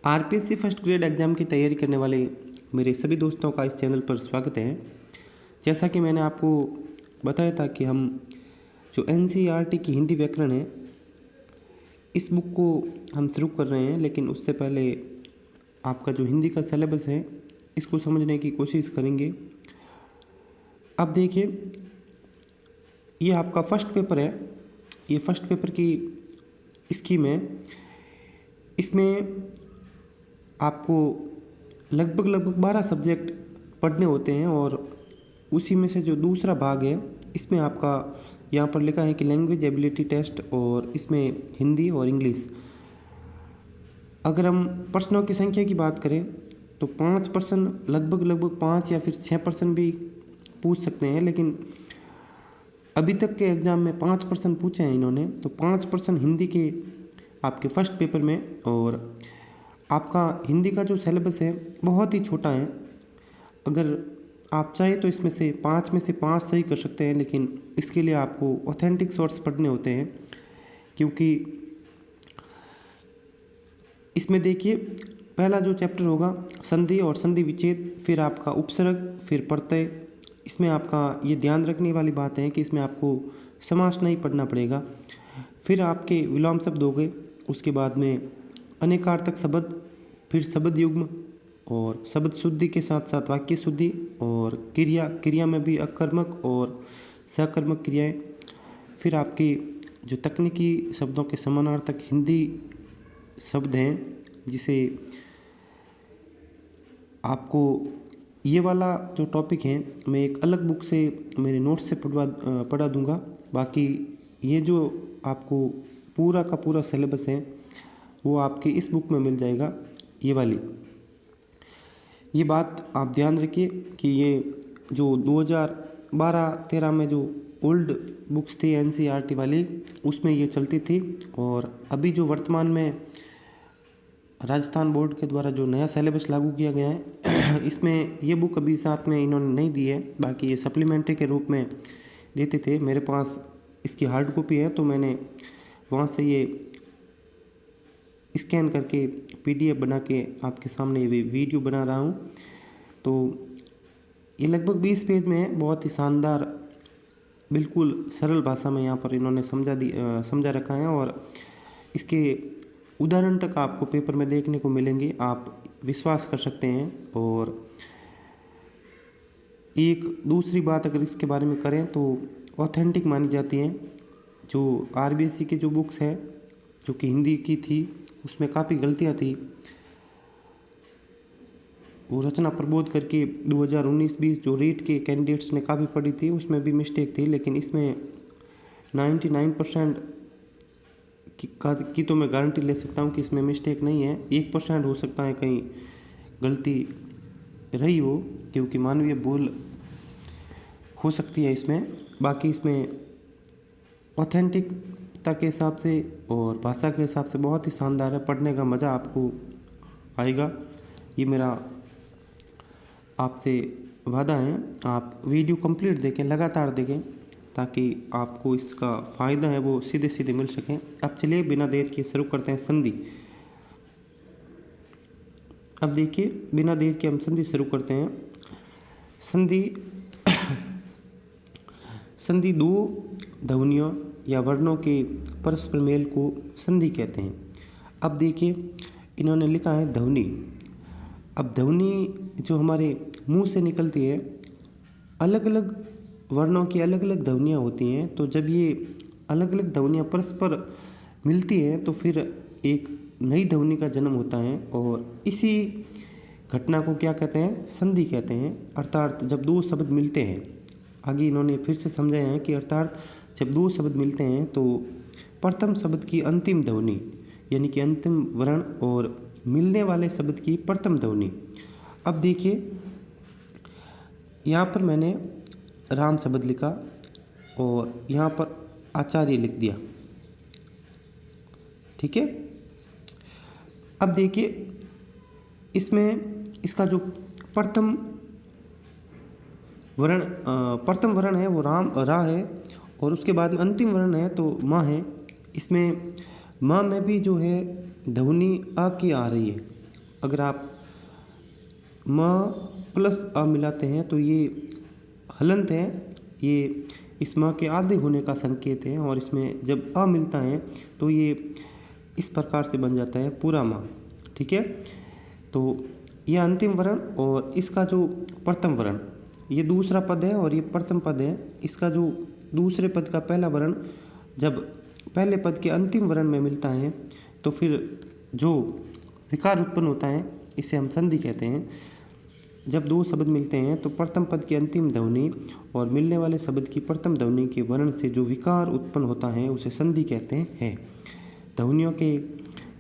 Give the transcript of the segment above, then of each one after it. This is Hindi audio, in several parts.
आरपीएससी फर्स्ट ग्रेड एग्ज़ाम की तैयारी करने वाले मेरे सभी दोस्तों का इस चैनल पर स्वागत है। जैसा कि मैंने आपको बताया था कि हम जो एनसीईआरटी की हिंदी व्याकरण है, इस बुक को हम शुरू कर रहे हैं, लेकिन उससे पहले आपका जो हिंदी का सिलेबस है इसको समझने की कोशिश करेंगे। अब देखिए, ये आपका फर्स्ट पेपर है। ये फर्स्ट पेपर की स्कीम है। इसमें आपको लगभग 12 सब्जेक्ट पढ़ने होते हैं और उसी में से जो दूसरा भाग है, इसमें आपका यहाँ पर लिखा है कि लैंग्वेज एबिलिटी टेस्ट, और इसमें हिंदी और इंग्लिश। अगर हम प्रश्नों की संख्या की बात करें तो 5% लगभग 5 या फिर 6% भी पूछ सकते हैं, लेकिन अभी तक के एग्ज़ाम में 5% पूछे हैं इन्होंने। तो 5% हिंदी के आपके फर्स्ट पेपर में, और आपका हिंदी का जो सिलेबस है बहुत ही छोटा है। अगर आप चाहें तो इसमें से 5 में से 5 सही कर सकते हैं, लेकिन इसके लिए आपको ऑथेंटिक सोर्स पढ़ने होते हैं, क्योंकि इसमें देखिए, पहला जो चैप्टर होगा संधि और संधि विच्छेद, फिर आपका उपसर्ग, फिर प्रत्यय। इसमें आपका ये ध्यान रखने वाली बात है कि इसमें आपको समास नहीं पढ़ना पड़ेगा। फिर आपके विलोम शब्द हो गए, उसके बाद में अनेकार्थक शब्द, फिर शब्द युग्म और शब्द शुद्धि के साथ साथ वाक्य शुद्धि, और क्रिया में भी अकर्मक और सकर्मक क्रियाएं। फिर आपके जो तकनीकी शब्दों के समानार्थक हिंदी शब्द हैं, जिसे आपको ये वाला जो टॉपिक है मैं एक अलग बुक से मेरे नोट्स से पढ़ा दूंगा। बाकी ये जो आपको पूरा का पूरा सिलेबस है वो आपके इस बुक में मिल जाएगा, ये वाली। ये बात आप ध्यान रखिए कि ये जो 2012-13 में जो ओल्ड बुक्स थी एनसीईआरटी वाली, उसमें ये चलती थी, और अभी जो वर्तमान में राजस्थान बोर्ड के द्वारा जो नया सिलेबस लागू किया गया है इसमें ये बुक अभी साथ में इन्होंने नहीं दी है। बाकी ये सप्लीमेंट्री के रूप में देते थे। मेरे पास इसकी हार्ड कॉपी है, तो मैंने वहाँ से ये स्कैन करके पीडीएफ बना के आपके सामने ये वीडियो बना रहा हूँ। तो ये लगभग 20 पेज में है, बहुत ही शानदार, बिल्कुल सरल भाषा में यहाँ पर इन्होंने समझा रखा है, और इसके उदाहरण तक आपको पेपर में देखने को मिलेंगे, आप विश्वास कर सकते हैं। और एक दूसरी बात अगर इसके बारे में करें तो ऑथेंटिक मानी जाती हैं। जो आरबीएससी की जो बुक्स हैं, जो कि हिंदी की थी, उसमें काफ़ी गलतियां थी। वो रचना प्रबोध करके 2019-20 जो रीट के कैंडिडेट्स ने काफ़ी पढ़ी थी, उसमें भी मिस्टेक थी, लेकिन इसमें 99% की तो मैं गारंटी ले सकता हूँ कि इसमें मिस्टेक नहीं है। 1% हो सकता है कहीं गलती रही हो, क्योंकि मानवीय भूल हो सकती है इसमें। बाकी इसमें ऑथेंटिकता के हिसाब से और भाषा के हिसाब से बहुत ही शानदार है, पढ़ने का मज़ा आपको आएगा। ये मेरा आपसे वादा है। आप वीडियो कंप्लीट देखें, लगातार देखें, ताकि आपको इसका फ़ायदा है वो सीधे सीधे मिल सकें। अब चलिए बिना देर के शुरू करते हैं संधि। अब देखिए, बिना देर के हम संधि शुरू करते हैं। संधि दो ध्वनियों या वर्णों के परस्पर मेल को संधि कहते हैं। अब देखिए, इन्होंने लिखा है ध्वनि। अब ध्वनि जो हमारे मुंह से निकलती है, अलग अलग वर्णों की अलग अलग ध्वनियाँ होती हैं। तो जब ये अलग अलग ध्वनियाँ परस्पर मिलती हैं तो फिर एक नई ध्वनि का जन्म होता है, और इसी घटना को क्या कहते हैं? संधि कहते हैं। अर्थात जब दो शब्द मिलते हैं, आगे इन्होंने फिर से समझाया है कि अर्थात जब दो शब्द मिलते हैं तो प्रथम शब्द की अंतिम ध्वनि, यानी कि अंतिम वर्ण, और मिलने वाले शब्द की प्रथम ध्वनि। अब देखिए, यहाँ पर मैंने राम शब्द लिखा और यहाँ पर आचार्य लिख दिया, ठीक है। अब देखिए, इसमें इसका जो प्रथम वर्ण है वो रा है, और उसके बाद में अंतिम वर्ण है तो माँ है। इसमें माँ में भी जो है ध्वनि आ की आ रही है, अगर आप म प्लस अ मिलाते हैं तो ये हलंत है, ये इस म के आधे होने का संकेत है, और इसमें जब अ मिलता है तो ये इस प्रकार से बन जाता है पूरा म। ठीक है, तो ये अंतिम वर्ण और इसका जो प्रथम वर्ण, ये दूसरा पद है और ये प्रथम पद है। इसका जो दूसरे पद का पहला वर्ण जब पहले पद के अंतिम वर्ण में मिलता है तो फिर जो विकार उत्पन्न होता है इसे हम संधि कहते हैं। जब दो शब्द मिलते हैं तो प्रथम पद की अंतिम ध्वनि और मिलने वाले शब्द की प्रथम ध्वनि के वर्ण से जो विकार उत्पन्न होता है उसे संधि कहते हैं। ध्वनियों के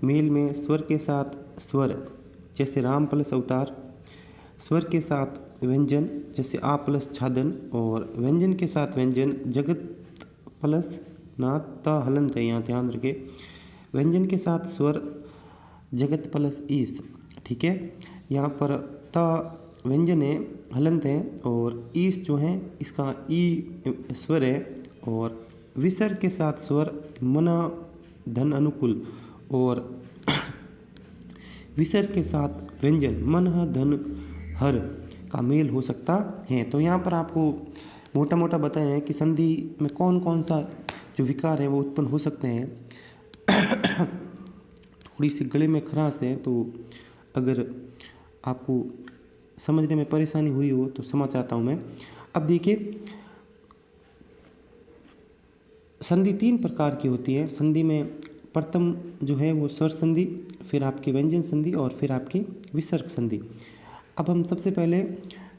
मेल में स्वर के साथ स्वर जैसे राम प्लस अवतार, स्वर के साथ व्यंजन जैसे आ प्लस छादन, और व्यंजन के साथ व्यंजन जगत प्लस ना ता हलंत है, यहाँ ध्यान रखें। व्यंजन के साथ स्वर जगत प्लस ईस। ठीक है, यहाँ पर ता व्यंजन है, हलंत है, और ईस जो है इसका ई स्वर है, और विसर्ग के साथ स्वर मना धन अनुकूल, और विसर्ग के साथ व्यंजन मन धन हर का मेल हो सकता है। तो यहाँ पर आपको मोटा मोटा बताया है कि संधि में कौन कौन सा जो विकार है वो उत्पन्न हो सकते हैं। थोड़ी सी गले में खराश है, तो अगर आपको समझने में परेशानी हुई हो तो क्षमा चाहता हूँ मैं। अब देखिए, संधि तीन प्रकार की होती है। संधि में प्रथम जो है वो स्वर संधि, फिर आपकी व्यंजन संधि, और फिर आपकी विसर्ग संधि। अब हम सबसे पहले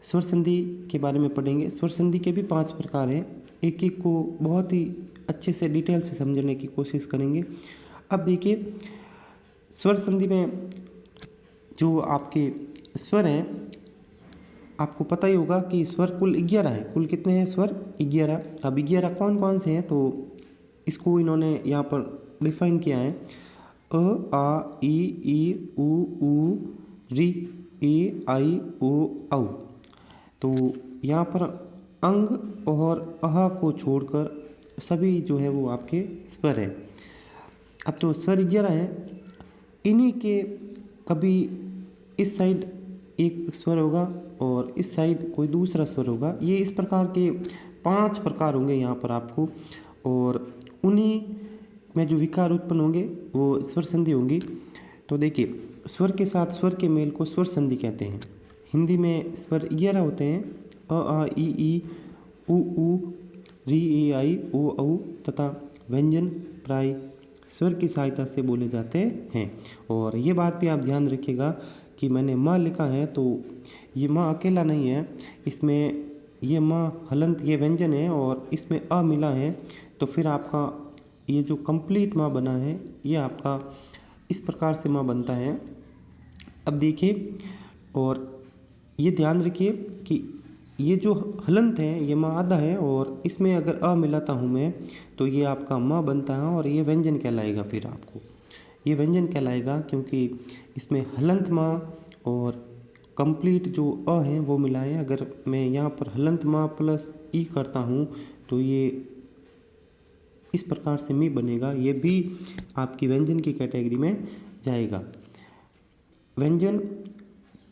स्वर संधि के बारे में पढ़ेंगे। स्वर संधि के भी 5 प्रकार हैं, एक एक को बहुत ही अच्छे से डिटेल से समझने की कोशिश करेंगे। अब देखिए, स्वर संधि में जो आपके स्वर हैं, आपको पता ही होगा कि स्वर कुल 11 है। कुल कितने हैं स्वर? 11। अब 11 कौन कौन से हैं, तो इसको इन्होंने यहाँ पर डिफाइन किया है। अ आ ई उ री ए आई ओ औ। तो यहाँ पर अंग और अह को छोड़कर सभी जो है वो आपके स्वर है। अब तो स्वर 11 हैं, इन्हीं के कभी इस साइड एक स्वर होगा और इस साइड कोई दूसरा स्वर होगा। ये इस प्रकार के 5 प्रकार होंगे यहाँ पर आपको, और उन्हीं में जो विकार उत्पन्न होंगे वो स्वर संधि होंगी। तो देखिए, स्वर के साथ स्वर के मेल को स्वर संधि कहते हैं। हिंदी में स्वर 11 होते हैं, अ आ ई उ री ए आई ओ औ, तथा व्यंजन प्राय स्वर की सहायता से बोले जाते हैं। और ये बात भी आप ध्यान रखिएगा कि मैंने म लिखा है तो ये म अकेला नहीं है, इसमें ये म हलंत ये व्यंजन है और इसमें अ मिला है, तो फिर आपका ये जो कंप्लीट म बना है ये आपका इस प्रकार से म बनता है। अब देखिए, और ये ध्यान रखिए कि ये जो हलंत है ये म आधा है, और इसमें अगर अ मिलाता हूँ मैं तो ये आपका म बनता है, और ये व्यंजन कहलाएगा। फिर आपको ये व्यंजन कहलाएगा क्योंकि इसमें हलंत म और कंप्लीट जो अ है वो मिला है। अगर मैं यहाँ पर हलंत म प्लस ई करता हूँ तो ये इस प्रकार से मी बनेगा, ये भी आपकी व्यंजन की कैटेगरी में जाएगा। व्यंजन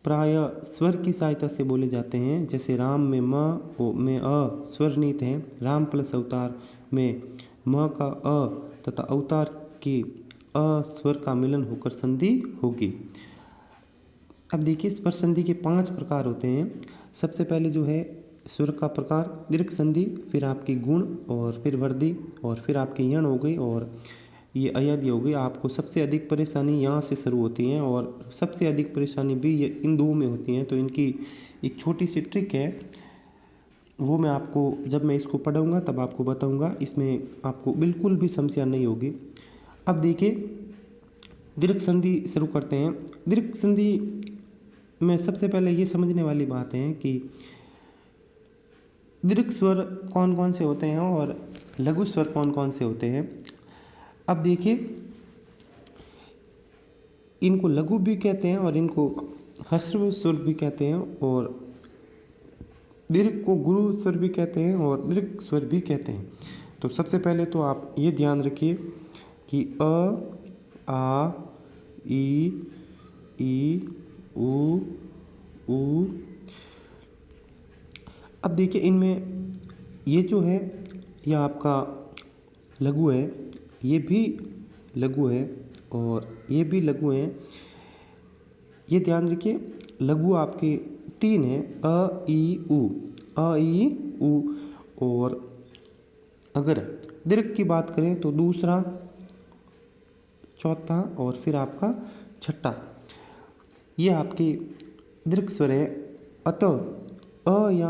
प्राय स्वर की सहायता से बोले जाते हैं, जैसे राम में म में अ स्वर नीत है, राम प्लस अवतार में म का अ तथा अवतार की अ स्वर का मिलन होकर संधि होगी। अब देखिए, स्वर संधि के 5 प्रकार होते हैं। सबसे पहले जो है स्वर का प्रकार दीर्घ संधि, फिर आपकी गुण, और फिर वर्दी, और फिर आपकी यण हो गई, और ये अयद हो गई। आपको सबसे अधिक परेशानी यहाँ से शुरू होती है, और सबसे अधिक परेशानी भी ये इन दो में होती हैं। तो इनकी एक छोटी सी ट्रिक है, वो मैं आपको जब मैं इसको पढ़ाऊँगा तब आपको बताऊँगा, इसमें आपको बिल्कुल भी समस्या नहीं होगी। अब देखिए, दीर्घ संधि शुरू करते हैं। दीर्घ संधि में सबसे पहले ये समझने वाली बात है कि दीर्घ स्वर कौन कौन से होते हैं और लघु स्वर कौन कौन से होते हैं। अब देखिए, इनको लघु भी कहते हैं और इनको ह्रस्व स्वर भी कहते हैं, और दीर्घ को गुरु स्वर भी कहते हैं और दीर्घ स्वर भी कहते हैं। तो सबसे पहले तो आप ये ध्यान रखिए कि अ आ ई ऊ ऊ। अब देखिए इनमें ये जो है यह आपका लघु है, ये भी लघु है और ये भी लघु है। ये ध्यान रखिए लघु आपके 3 हैं, अ ई उ, अ ई उ। और अगर दीर्घ की बात करें तो दूसरा, चौथा और फिर आपका छठा, ये आपके दीर्घ स्वर है। अतः अ या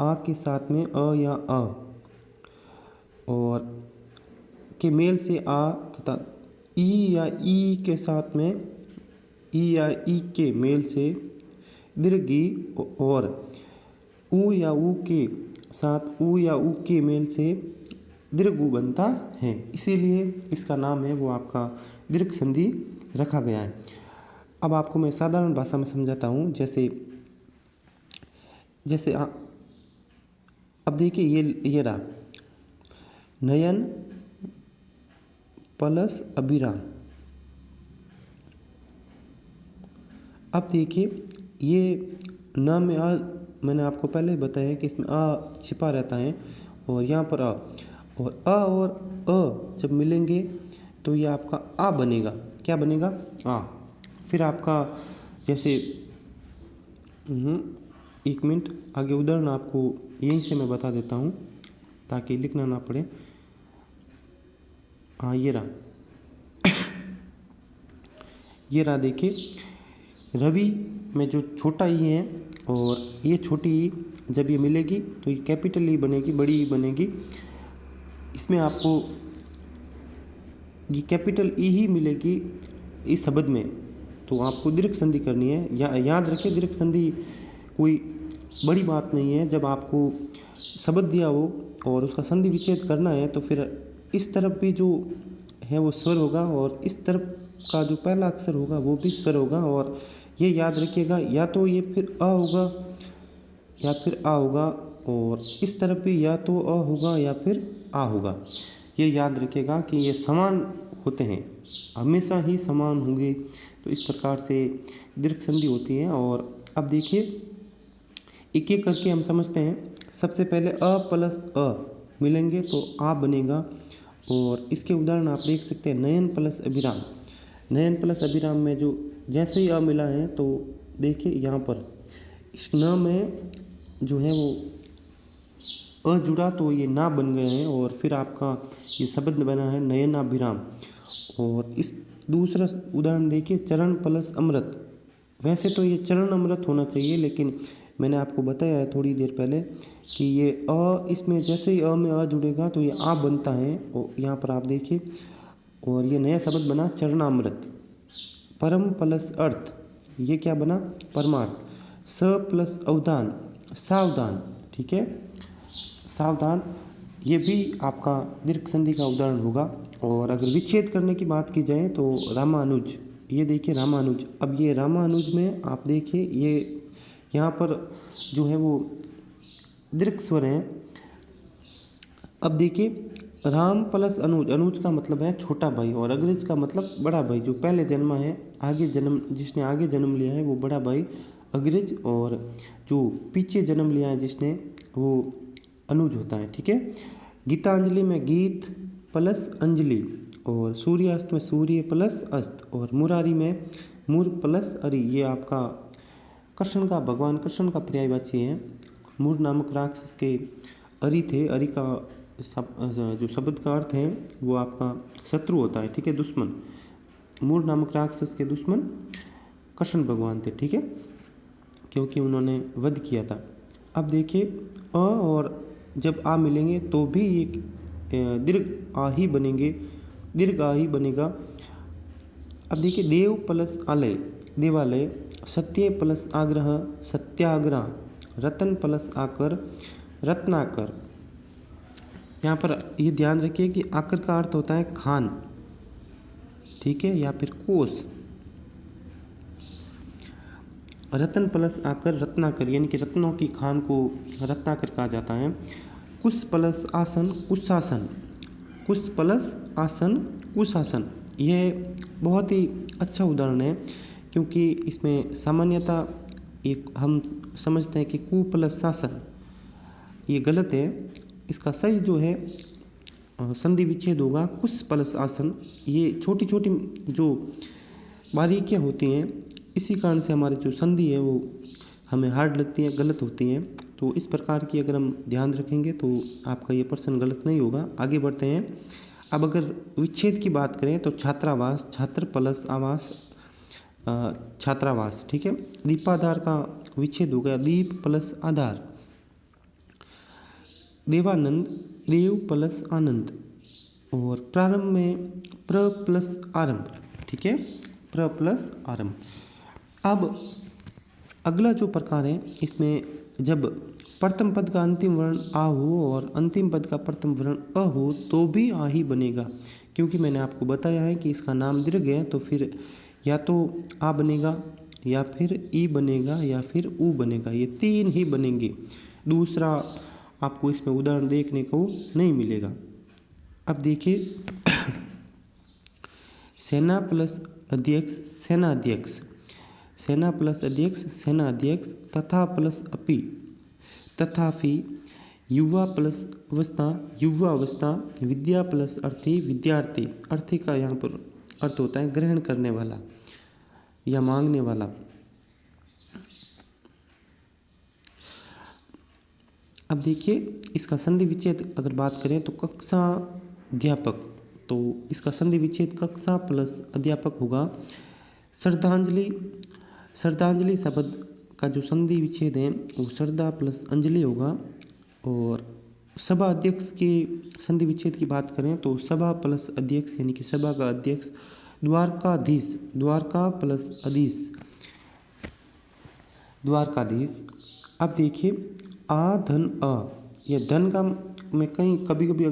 आ के साथ में अ या अ और के मेल से आ तथा ई या ई के साथ में ई या ई के मेल से दीर्घ ई और ऊ या ऊ के साथ ऊ या ऊ के मेल से दीर्घ ऊ बनता है, इसीलिए इसका नाम है वो आपका दीर्घ संधि रखा गया है। अब आपको मैं साधारण भाषा में समझाता हूँ। जैसे जैसे अब देखिए ये रहा नयन प्लस अभिराम। अब देखिए ये न में आ, मैंने आपको पहले बताया कि इसमें आ छिपा रहता है और यहाँ पर आ, और अ और अ जब मिलेंगे तो ये आपका आ बनेगा। क्या बनेगा? आ। फिर आपका जैसे एक मिनट आगे उदाहरण आपको यहीं से मैं बता देता हूँ ताकि लिखना ना पड़े। हाँ ये रहा ये रहा देखिए रवि में जो छोटा ई है और ये छोटी ई जब ये मिलेगी तो ये कैपिटल ई बनेगी, बड़ी ई बनेगी। इसमें आपको ये कैपिटल ई ही मिलेगी इस शब्द में, तो आपको दीर्घ संधि करनी है। याद रखिए दीर्घ संधि कोई बड़ी बात नहीं है। जब आपको शब्द दिया हो और उसका संधि विच्छेद करना है तो फिर इस तरफ भी जो है वो स्वर होगा और इस तरफ का जो पहला अक्षर होगा वो भी स्वर होगा। और ये याद रखिएगा या तो ये फिर अ होगा या फिर आ होगा और इस तरफ भी या तो अ होगा या फिर आ होगा। ये याद रखिएगा कि ये समान होते हैं, हमेशा ही समान होंगे। तो इस प्रकार से दीर्घ संधि होती है। और अब देखिए एक एक करके हम समझते हैं। सबसे पहले अ प्लस अ मिलेंगे तो आ बनेगा और इसके उदाहरण आप देख सकते हैं। नयन प्लस अभिराम, नयन प्लस अभिराम में जो जैसे ही अ मिला है तो देखिए यहाँ पर इस न में जो है वो अ जुड़ा तो ये ना बन गए हैं और फिर आपका ये शब्द बना है नयनाभिराम। और इस दूसरा उदाहरण देखिए चरण प्लस अमृत। वैसे तो ये चरण अमृत होना चाहिए लेकिन मैंने आपको बताया है थोड़ी देर पहले कि ये अ इसमें जैसे ही अ में अ जुड़ेगा तो ये आ बनता है। और यहाँ पर आप देखिए और ये नया शब्द बना चरणामृत। परम प्लस अर्थ, ये क्या बना? परमार्थ। स प्लस अवधान, सावधान। ठीक है, सावधान, ये भी आपका दीर्घ संधि का उदाहरण होगा। और अगर विच्छेद करने की बात की जाए तो रामानुज, ये देखिए रामानुज। अब ये रामानुज में आप देखिए ये यहाँ पर जो है वो दीर्घ स्वर हैं। अब देखिए राम प्लस अनुज, अनुज का मतलब है छोटा भाई और अग्रज का मतलब बड़ा भाई। जो पहले जन्मा है, आगे जन्म जिसने आगे जन्म लिया है वो बड़ा भाई अग्रज, और जो पीछे जन्म लिया है जिसने वो अनुज होता है। ठीक है, गीतांजलि में गीत प्लस अंजलि और सूर्यास्त में सूर्य प्लस अस्त और मुरारी में मुर प्लस अरि। ये आपका कृष्ण का, भगवान कृष्ण का पर्यायवाची है। मुर नामक राक्षस के अरि थे। अरि का जो शब्द का अर्थ है वो आपका शत्रु होता है। ठीक है, दुश्मन। मुर नामक राक्षस के दुश्मन कृष्ण भगवान थे। ठीक है, क्योंकि उन्होंने वध किया था। अब देखिए अ और जब आ मिलेंगे तो भी एक दीर्घ आ ही बनेंगे, दीर्घ आ ही बनेगा। अब देखिए देव प्लस आलय, देवालय। सत्य प्लस आग्रह, सत्याग्रह। रतन प्लस आकर, रत्नाकर। यहाँ पर ये ध्यान रखिए कि आकर का अर्थ होता है खान। ठीक है, या फिर कोस। रतन प्लस आकर, रत्नाकर, यानी कि रत्नों की खान को रत्नाकर कहा जाता है। कुश प्लस आसन, कुशासन। कुश प्लस आसन, कुशासन। यह बहुत ही अच्छा उदाहरण है क्योंकि इसमें सामान्यतः एक हम समझते हैं कि कु प्लस शासन, ये गलत है। इसका सही जो है संधि विच्छेद होगा कुश प्लस आसन। ये छोटी छोटी जो बारीकियाँ होती हैं, इसी कारण से हमारी जो संधि है वो हमें हार्ड लगती है, गलत होती हैं। तो इस प्रकार की अगर हम ध्यान रखेंगे तो आपका ये प्रश्न गलत नहीं होगा। आगे बढ़ते हैं। अब अगर विच्छेद की बात करें तो छात्रावास, छात्र प्लस आवास, छात्रावास, ठीक है। दीपाधार का विच्छेद हो गया दीप प्लस आधार। देवानंद, देव प्लस आनंद। और प्रारंभ में प्र प्लस आरंभ, ठीक है, प्र प्लस आरंभ। अब अगला जो प्रकार है, इसमें जब प्रथम पद का अंतिम वर्ण आ हो और अंतिम पद का प्रथम वर्ण अ हो तो भी आ ही बनेगा, क्योंकि मैंने आपको बताया है कि इसका नाम दीर्घ है तो फिर या तो आ बनेगा या फिर ई बनेगा या फिर ऊ बनेगा, ये तीन ही बनेंगे। दूसरा आपको इसमें उदाहरण देखने को नहीं मिलेगा। अब देखिए सेना प्लस अध्यक्ष सेनाध्यक्ष, सेना प्लस अध्यक्ष सेनाध्यक्ष, तथा प्लस अपि तथापि, युवा प्लस अवस्था युवा अवस्था, विद्या प्लस अर्थी विद्यार्थी। अर्थी का यहाँ पर अर्थ होता है ग्रहण करने वाला या मांगने वाला। अब देखिए इसका संधि विच्छेद अगर बात करें तो कक्षा अध्यापक, तो इसका संधि विच्छेद कक्षा प्लस अध्यापक होगा। श्रद्धांजलि, श्रद्धांजलि शब्द का जो संधि विच्छेद है वो श्रद्धा प्लस अंजलि होगा। और सभा अध्यक्ष के संधि विच्छेद की बात करें तो सभा प्लस अध्यक्ष यानी कि सभा का अध्यक्ष। द्वारकाधीश, द्वारका प्लस अधीश, द्वारकाधीश। अब देखिए आ धन अ, यह धन का मैं कहीं कभी कभी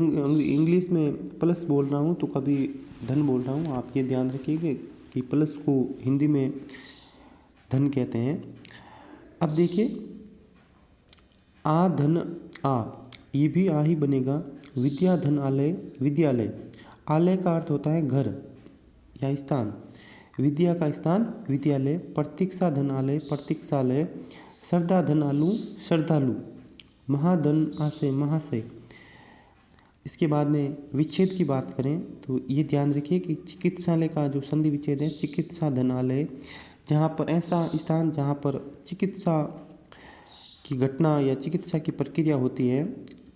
इंग्लिश में प्लस बोल रहा हूँ तो कभी धन बोल रहा हूँ। आप ये ध्यान रखिएगा कि प्लस को हिंदी में धन कहते हैं। अब देखिए आ धन आ, ये भी आ ही बनेगा। विद्या धन आलय, विद्यालय। आलय का अर्थ होता है घर या स्थान, विद्या का स्थान विद्यालय। प्रतीक्षा धन आलय, प्रतीक्षालय। श्रद्धा धन आलू, श्रद्धालु। महाधन आशय, महाशय। इसके बाद में विच्छेद की बात करें तो ये ध्यान रखिए कि चिकित्सालय का जो संधि विच्छेद है चिकित्सा धनालय, जहाँ पर ऐसा स्थान जहाँ पर चिकित्सा की घटना या चिकित्सा की प्रक्रिया होती है,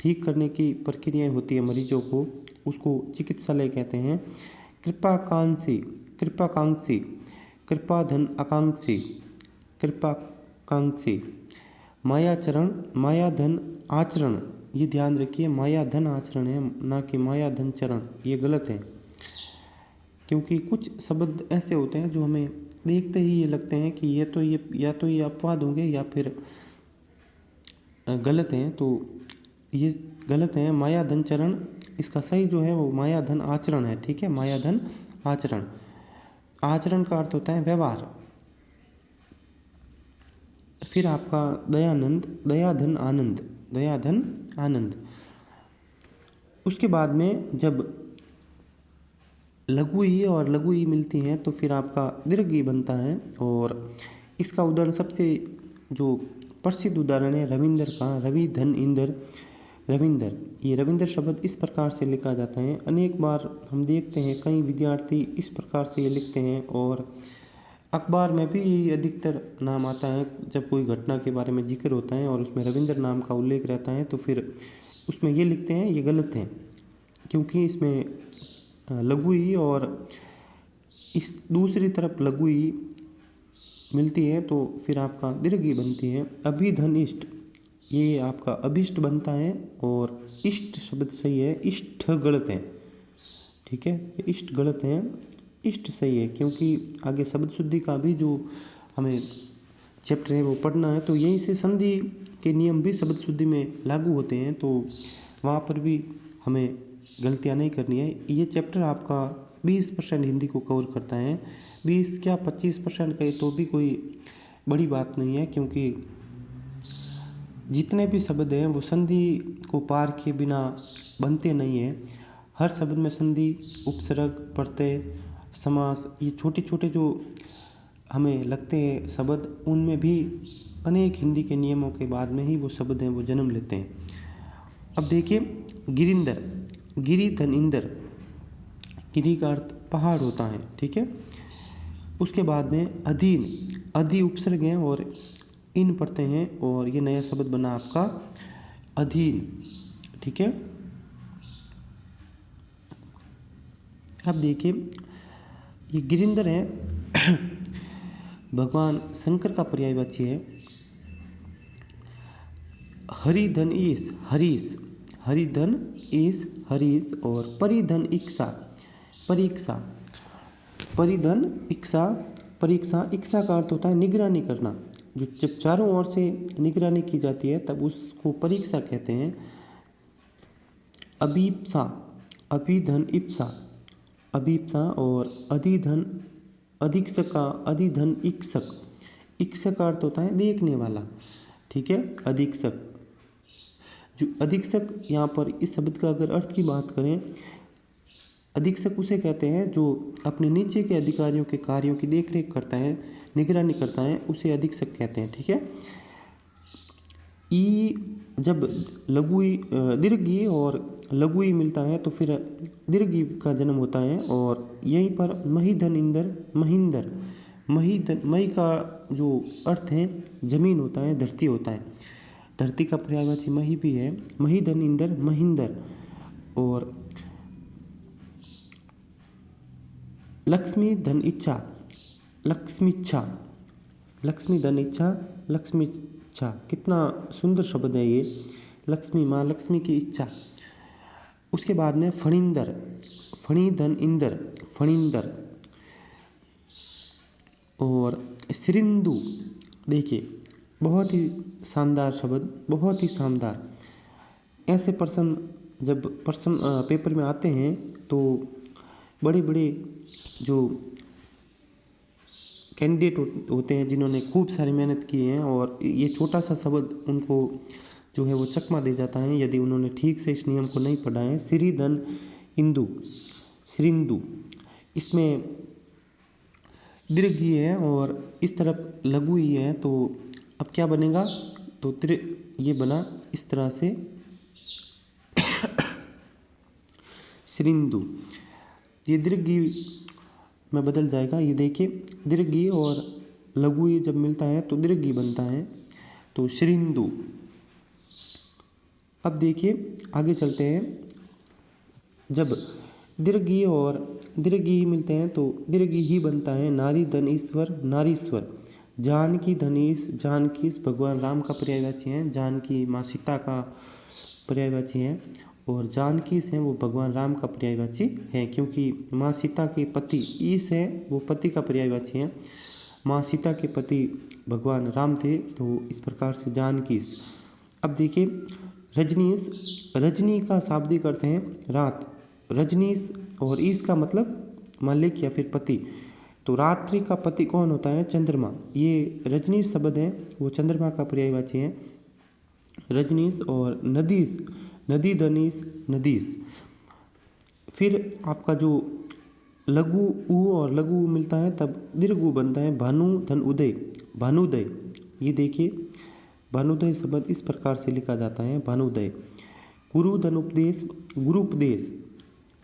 ठीक करने की प्रक्रियाएं होती है मरीजों को, उसको चिकित्सालय कहते हैं। कृपाकांक्षी, कृपाकांक्षी। कृपाधन आकांक्षी, कृपाकांक्षी। मायाचरण, मायाधन आचरण। ये ध्यान रखिए मायाधन आचरण है ना कि मायाधन चरण, ये गलत है। क्योंकि कुछ शब्द ऐसे होते हैं जो हमें देखते ही ये लगते हैं कि ये तो ये या तो ये अपवाद होंगे या फिर गलत हैं, तो ये गलत है। मायाधन चरण, इसका सही जो है वो मायाधन आचरण है, ठीक है, मायाधन आचरण। आचरण का अर्थ होता है व्यवहार। फिर आपका दयानंद, दयाधन आनंद, दयाधन आनंद। उसके बाद में जब लघु ई और लघु ई मिलती हैं तो फिर आपका दीर्घ ई बनता है। और इसका उदाहरण सबसे जो प्रसिद्ध उदाहरण है रविंद्र का, रवि धन इंद्र, रविंद्र। ये रविंद्र शब्द इस प्रकार से लिखा जाता है। अनेक बार हम देखते हैं कई विद्यार्थी इस प्रकार से ये लिखते हैं और अखबार में भी अधिकतर नाम आता है जब कोई घटना के बारे में जिक्र होता है और उसमें रविंद्र नाम का उल्लेख रहता है तो फिर उसमें ये लिखते हैं, ये गलत है क्योंकि इसमें लघु ई और इस दूसरी तरफ लघु ई मिलती है तो फिर आपका दीर्घ ई बनती है। अभिधनिष्ठ, ये आपका अभिष्ट बनता है और इष्ट शब्द सही है, इष्ट गलत है, ठीक है, ये इष्ट गलत है, इष्ट सही है क्योंकि आगे शब्द शुद्धि का भी जो हमें चैप्टर है वो पढ़ना है तो यहीं से संधि के नियम भी शब्द शुद्धि में लागू होते हैं, तो वहाँ पर भी हमें गलतियाँ नहीं करनी है। ये चैप्टर आपका 20% हिंदी को कवर करता है, 20 क्या 25% कहे तो भी कोई बड़ी बात नहीं है क्योंकि जितने भी शब्द हैं वो संधि को पार किए बिना बनते नहीं हैं। हर शब्द में संधि, उपसर्ग, प्रत्यय, समास, ये छोटे छोटे जो हमें लगते हैं शब्द, उनमें भी अनेक हिंदी के नियमों के बाद में ही वो शब्द हैं वो जन्म लेते हैं। अब देखिए गिरिंदर, गिरी धन इंदर, गिरी का अर्थ पहाड़ होता है, ठीक है। उसके बाद में अधीन, अधि उपसर्ग हैं और इन पढ़ते हैं और ये नया शब्द बना आपका अधीन, ठीक है। अब देखिए ये गिरिंदर है भगवान शंकर का पर्यायवाची है। हरिधन ईश, हरीश, हरिधन ईश, हरीश और परिधन इक्सा, परीक्षा, परिधन इक्सा, परीक्षा, इक्सा का अर्थ होता है निगरानी करना। जो जब चारों ओर से निगरानी की जाती है तब उसको परीक्षा कहते हैं। अभीप्सा, अभिधन इप्सा, अभीप्सा और अधिधन, अधीक्षका, अधिधन इक्षक, इक्षक का अर्थ होता है देखने वाला, ठीक है, अधीक्षक। जो अधीक्षक यहाँ पर इस शब्द का अगर अर्थ की बात करें, अधीक्षक उसे कहते हैं जो अपने नीचे के अधिकारियों के कार्यों की देखरेख करता है, निगरानी करता है, उसे अधीक्षक कहते हैं, ठीक है। ई जब लघुई, दीर्घी और लघुई मिलता है तो फिर दीर्घी का जन्म होता है और यहीं पर महीधन इंदर, महिंदर, महीधन, मही का जो अर्थ है जमीन होता है, धरती होता है, धरती का पर्यायवाची मही भी है, महीधन इंदर, महिंदर। और लक्ष्मी धन इच्छा, लक्ष्मी इच्छा, लक्ष्मी धन इच्छा, लक्ष्मी इच्छा, कितना सुंदर शब्द है ये, लक्ष्मी, माँ लक्ष्मी की इच्छा। उसके बाद में फणिंदर, फणी धन इंदर, फणिंदर। और श्रिंदु, देखिए बहुत ही शानदार शब्द, बहुत ही शानदार। ऐसे प्रश्न जब प्रश्न पेपर में आते हैं तो बड़े बड़े जो कैंडिडेट होते हैं जिन्होंने खूब सारी मेहनत की है और ये छोटा सा शब्द उनको जो है वो चकमा दे जाता है यदि उन्होंने ठीक से इस नियम को नहीं पढ़ा है। श्रीधन इंदु, श्रिंदु, इसमें दीर्घ ई है और इस तरफ लघु ई है, तो अब क्या बनेगा, तो ये बना इस तरह से श्रिंदु। ये दीर्घ ई में बदल जाएगा, ये देखिए दीर्घ ई और लघु ई जब मिलता है तो दीर्घ ई बनता है, तो श्रिंदु। अब देखिए आगे चलते हैं, जब दीर्घ ई और दीर्घ ई मिलते हैं तो दीर्घ ई ही बनता है नारी धन ईश्वर, नारीश्वर। जानकी धनीश, जानकीस भगवान राम का पर्यायवाची है, जानकी माँ सीता का पर्यायवाची है और जानकीस हैं वो भगवान राम का पर्यायवाची है, क्योंकि माँ सीता के पति ईश हैं वो पति का पर्यायवाची हैं। माँ सीता के पति भगवान राम थे, तो इस प्रकार से जानकीस। अब देखिए रजनीश, रजनी का शाब्दिक अर्थ है रात, रजनीश और ईश का मतलब मालिक या फिर पति, तो रात्रि का पति कौन होता है, चंद्रमा। ये रजनीश शब्द है वो चंद्रमा का पर्यायवाची है, रजनीश। और नदीश, नदी धनीश, नदीश। फिर आपका जो लघु ऊ और लघु ऊ मिलता है तब दीर्घ ऊ बनता है, भानु धन उदय, भानुदय। ये देखिए भानुदय शब्द इस प्रकार से लिखा जाता है, भानुदय। गुरु धन उपदेश, गुरुपदेश,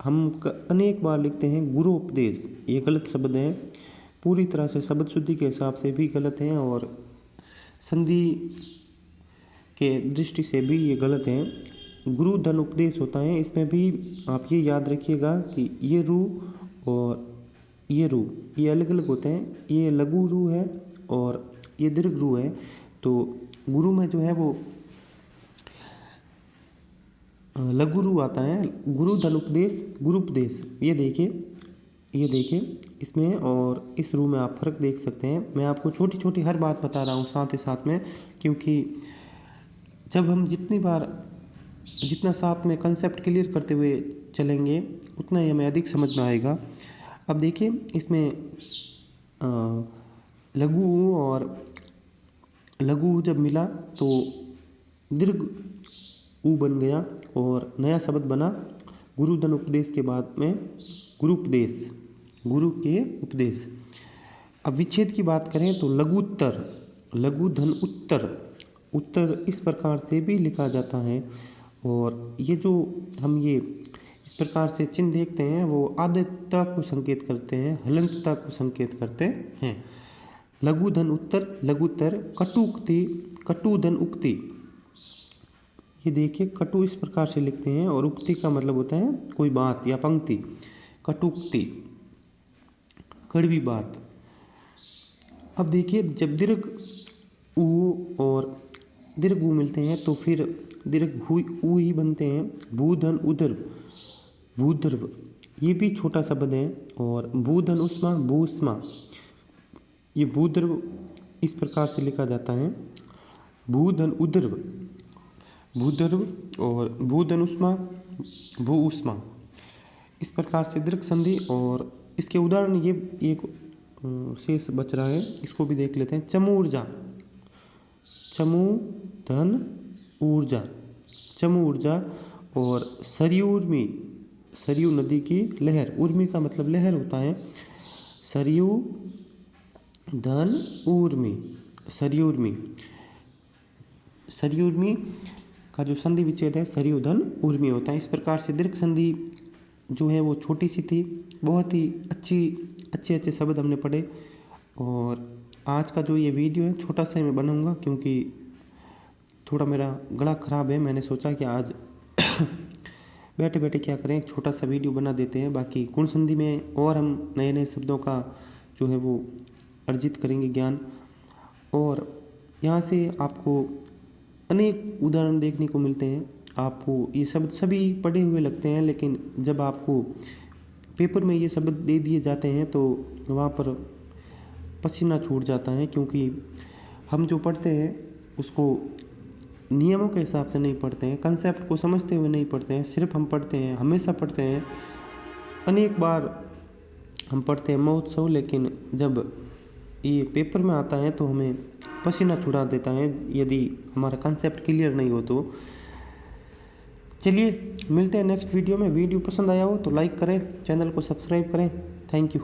हम अनेक बार लिखते हैं गुरुपदेश, ये गलत शब्द है, पूरी तरह से शब्द शुद्धि के हिसाब से भी गलत हैं और संधि के दृष्टि से भी ये गलत है। गुरु धन उपदेश होता है, इसमें भी आप ये याद रखिएगा कि ये रू और ये रू ये अलग अलग होते हैं, ये लघु रू है और ये दीर्घ रू है। तो गुरु में जो है वो लघु रू आता है, गुरु धन उपदेश, गुरुपदेश। ये देखिए इसमें और इस रू में आप फर्क देख सकते हैं। मैं आपको छोटी छोटी हर बात बता रहा हूँ साथ ही साथ में, क्योंकि जब हम जितना साथ में कंसेप्ट क्लियर करते हुए चलेंगे उतना ही हमें अधिक समझ में आएगा। अब देखिए इसमें लघु ऊ और लघु ऊ जब मिला तो दीर्घ ऊ बन गया और नया शब्द बना गुरु धन उपदेश के बाद में गुरुपदेश, गुरु के उपदेश। अब विच्छेद की बात करें तो लघुत्तर, लघु धन उत्तर, उत्तर इस प्रकार से भी लिखा जाता है। और ये जो हम ये इस प्रकार से चिन्ह देखते हैं वो आद्यता को संकेत करते हैं, हलंतता को संकेत करते हैं। लघु धन उत्तर, लघुत्तर, कटुक्ति, कटु धन उक्ति। ये देखिए कटु इस प्रकार से लिखते हैं और उक्ति का मतलब होता है कोई बात या पंक्ति। कटुक्ति, कड़वी बात। अब देखिए जब दीर्घ ऊ और दीर्घ ऊ मिलते हैं तो फिर दीर्घ ऊ ही बनते हैं। भूधन उदर्भ, भूदर्भ ये भी छोटा शब्द है। और भूधन उष्मा, भूष्मा, ये भूदर्भ इस प्रकार से लिखा जाता है। भूधन उदर्भ, भूदर्भ और भूधन उष्मा, भू उष्मा, इस प्रकार से दीर्घ संधि। और इसके उदाहरण ये एक शेष बच रहा है, इसको भी देख लेते हैं। चमू ऊर्जा, चमू धन ऊर्जा, चमू ऊर्जा। और सरयू उर्मी, सरयू नदी की लहर, उर्मी का मतलब लहर होता है। सरयू धन ऊर्मी, सरयू उर्मी, सरयू उर्मी का जो संधि विच्छेद है सरयू धन ऊर्मी होता है। इस प्रकार से दीर्घ संधि जो है वो छोटी सी थी, बहुत ही अच्छे शब्द हमने पढ़े। और आज का जो ये वीडियो है छोटा सा मैं बनाऊंगा क्योंकि थोड़ा मेरा गला ख़राब है। मैंने सोचा कि आज बैठे बैठे क्या करें, एक छोटा सा वीडियो बना देते हैं। बाकी गुण संधि में और हम नए नए शब्दों का जो है वो अर्जित करेंगे ज्ञान। और यहाँ से आपको अनेक उदाहरण देखने को मिलते हैं। आपको ये शब्द सभी पढ़े हुए लगते हैं, लेकिन जब आपको पेपर में ये शब्द दे दिए जाते हैं तो वहाँ पर पसीना छूट जाता है, क्योंकि हम जो पढ़ते हैं उसको नियमों के हिसाब से नहीं पढ़ते हैं, कंसेप्ट को समझते हुए नहीं पढ़ते हैं। सिर्फ हम पढ़ते हैं, हमेशा पढ़ते हैं, अनेक बार हम पढ़ते हैं महोत्सव, लेकिन जब ये पेपर में आता है तो हमें पसीना छुड़ा देता है यदि हमारा कंसेप्ट क्लियर नहीं हो तो। चलिए मिलते हैं नेक्स्ट वीडियो में। वीडियो पसंद आया हो तो लाइक करें, चैनल को सब्सक्राइब करें। Thank you.